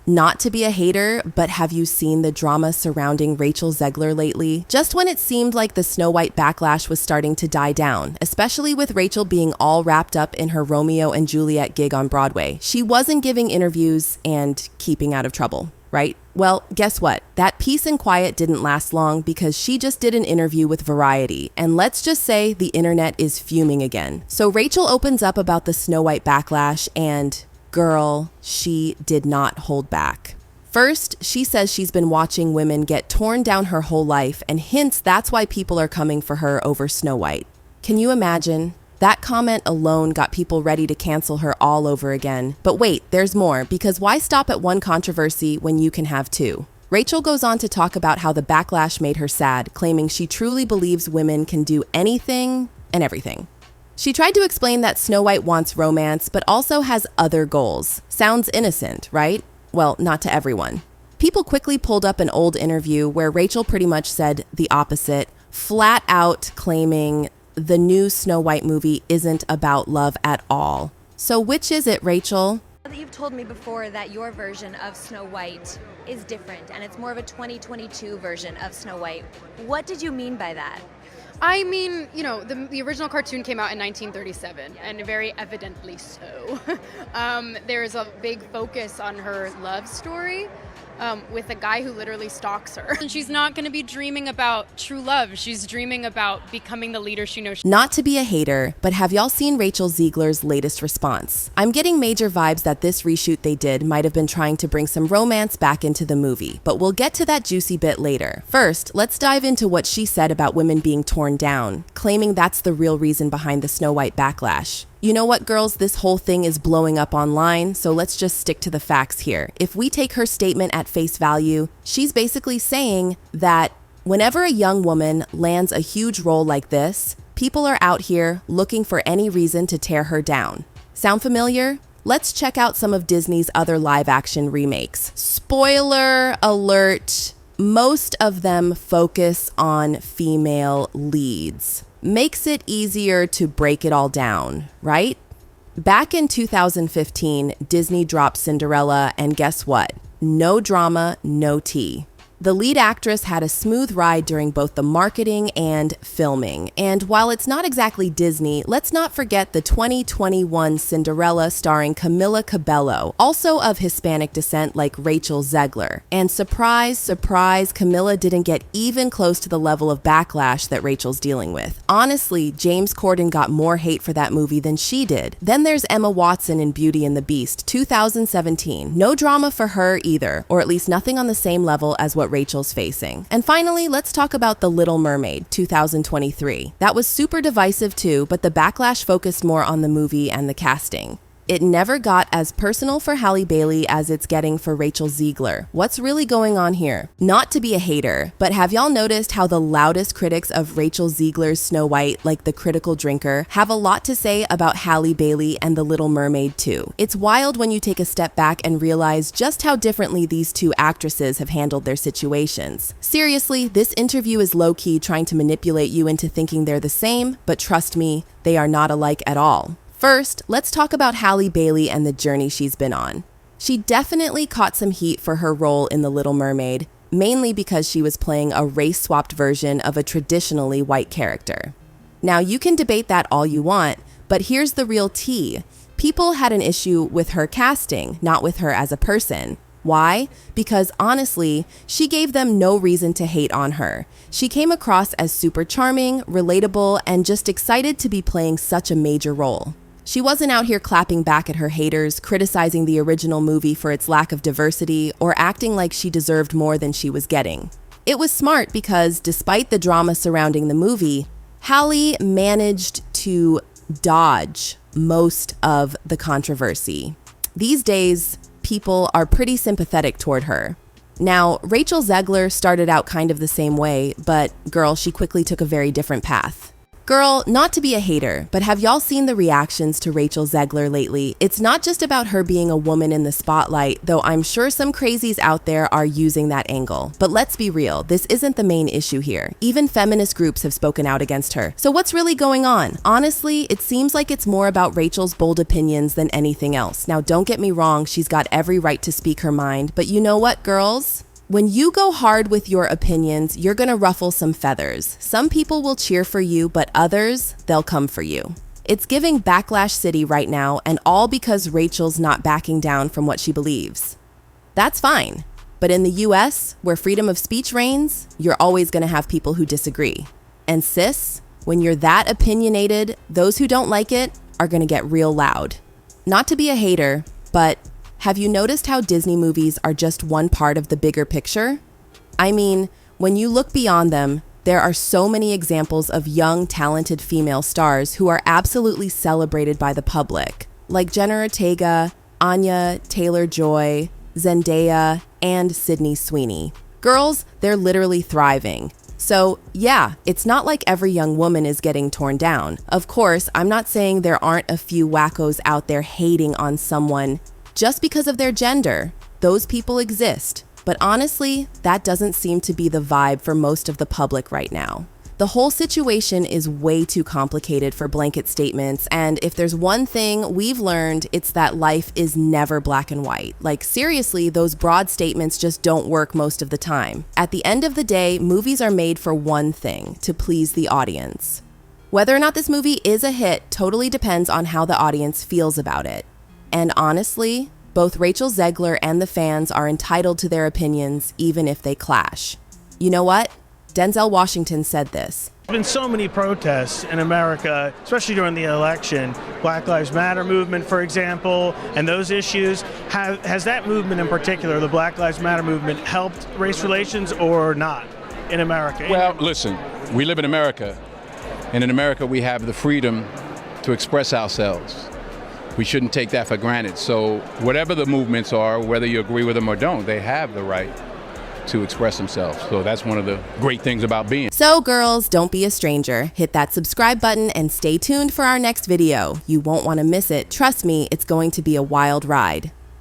Not to be a hater, but have you seen the drama surrounding Rachel Zegler lately? Just when it seemed like the Snow White backlash was starting to die down, especially with Rachel being all wrapped up in her Romeo and Juliet gig on Broadway, she wasn't giving interviews and keeping out of trouble, right? Well, guess what? That peace and quiet didn't last long because she just did an interview with Variety, and let's just say the internet is fuming again. So Rachel opens up about the Snow White backlash and girl, she did not hold back. First, she says she's been watching women get torn down her whole life and hints that's why people are coming for her over Snow White. Can you imagine? That comment alone got people ready to cancel her all over again. But wait, there's more, because why stop at one controversy when you can have two? Rachel goes on to talk about how the backlash made her sad, claiming she truly believes women can do anything and everything. She tried to explain that Snow White wants romance, but also has other goals. Sounds innocent, right? Well, not to everyone. People quickly pulled up an old interview where Rachel pretty much said the opposite, flat out claiming the new Snow White movie isn't about love at all. So which is it, Rachel? You've told me before that your version of Snow White is different, and it's more of a 2022 version of Snow White. What did you mean by that? I mean, you know, the original cartoon came out in 1937, and very evidently so. There is a big focus on her love story with a guy who literally stalks her. And she's not going to be dreaming about true love. She's dreaming about becoming the leader she knows. Not to be a hater, but have y'all seen Rachel Zegler's latest response? I'm getting major vibes that this reshoot they did might have been trying to bring some romance back into the movie, but we'll get to that juicy bit later. First, let's dive into what she said about women being torn down, claiming that's the real reason behind the Snow White backlash. You know what, girls? This whole thing is blowing up online, so let's just stick to the facts here. If we take her statement at face value, she's basically saying that whenever a young woman lands a huge role like this, people are out here looking for any reason to tear her down. Sound familiar? Let's check out some of Disney's other live-action remakes. Spoiler alert, most of them focus on female leads. Makes it easier to break it all down, right? Back in 2015, Disney dropped Cinderella, and guess what? No drama, no tea. The lead actress had a smooth ride during both the marketing and filming. And while it's not exactly Disney, let's not forget the 2021 Cinderella starring Camila Cabello, also of Hispanic descent like Rachel Zegler. And surprise, surprise, Camila didn't get even close to the level of backlash that Rachel's dealing with. Honestly, James Corden got more hate for that movie than she did. Then there's Emma Watson in Beauty and the Beast, 2017. No drama for her either, or at least nothing on the same level as what Rachel's facing. And finally, let's talk about The Little Mermaid, 2023. That was super divisive too, but the backlash focused more on the movie and the casting. It never got as personal for Halle Bailey as it's getting for Rachel Zegler. What's really going on here? Not to be a hater, but have y'all noticed how the loudest critics of Rachel Zegler's Snow White, like the Critical Drinker, have a lot to say about Halle Bailey and The Little Mermaid too? It's wild when you take a step back and realize just how differently these two actresses have handled their situations. Seriously, this interview is low-key trying to manipulate you into thinking they're the same, but trust me, they are not alike at all. First, let's talk about Halle Bailey and the journey she's been on. She definitely caught some heat for her role in The Little Mermaid, mainly because she was playing a race-swapped version of a traditionally white character. Now, you can debate that all you want, but here's the real tea. People had an issue with her casting, not with her as a person. Why? Because honestly, she gave them no reason to hate on her. She came across as super charming, relatable, and just excited to be playing such a major role. She wasn't out here clapping back at her haters, criticizing the original movie for its lack of diversity, or acting like she deserved more than she was getting. It was smart because, despite the drama surrounding the movie, Halle managed to dodge most of the controversy. These days, people are pretty sympathetic toward her. Now, Rachel Zegler started out kind of the same way, but girl, she quickly took a very different path. Girl, not to be a hater, but have y'all seen the reactions to Rachel Zegler lately? It's not just about her being a woman in the spotlight, though I'm sure some crazies out there are using that angle. But let's be real, this isn't the main issue here. Even feminist groups have spoken out against her. So what's really going on? Honestly, it seems like it's more about Rachel's bold opinions than anything else. Now, don't get me wrong, she's got every right to speak her mind, but you know what, girls? When you go hard with your opinions, you're gonna ruffle some feathers. Some people will cheer for you, but others, they'll come for you. It's giving Backlash City right now, and all because Rachel's not backing down from what she believes. That's fine. But in the US, where freedom of speech reigns, you're always gonna have people who disagree. And sis, when you're that opinionated, those who don't like it are gonna get real loud. Not to be a hater, but have you noticed how Disney movies are just one part of the bigger picture? I mean, when you look beyond them, there are so many examples of young, talented female stars who are absolutely celebrated by the public, like Jenna Ortega, Anya Taylor-Joy, Zendaya, and Sydney Sweeney. Girls, they're literally thriving. So, yeah, it's not like every young woman is getting torn down. Of course, I'm not saying there aren't a few wackos out there hating on someone just because of their gender. Those people exist. But honestly, that doesn't seem to be the vibe for most of the public right now. The whole situation is way too complicated for blanket statements, and if there's one thing we've learned, it's that life is never black and white. Like seriously, those broad statements just don't work most of the time. At the end of the day, movies are made for one thing, to please the audience. Whether or not this movie is a hit totally depends on how the audience feels about it. And honestly, both Rachel Zegler and the fans are entitled to their opinions, even if they clash. You know what? Denzel Washington said this. There's been so many protests in America, especially during the election. Black Lives Matter movement, for example, and those issues. Has that movement in particular, the Black Lives Matter movement, helped race relations or not in America? Well, listen, we live in America, and in America we have the freedom to express ourselves. We shouldn't take that for granted. So whatever the movements are, whether you agree with them or don't, they have the right to express themselves. So that's one of the great things about being. So girls, don't be a stranger. Hit that subscribe button and stay tuned for our next video. You won't want to miss it. Trust me, it's going to be a wild ride.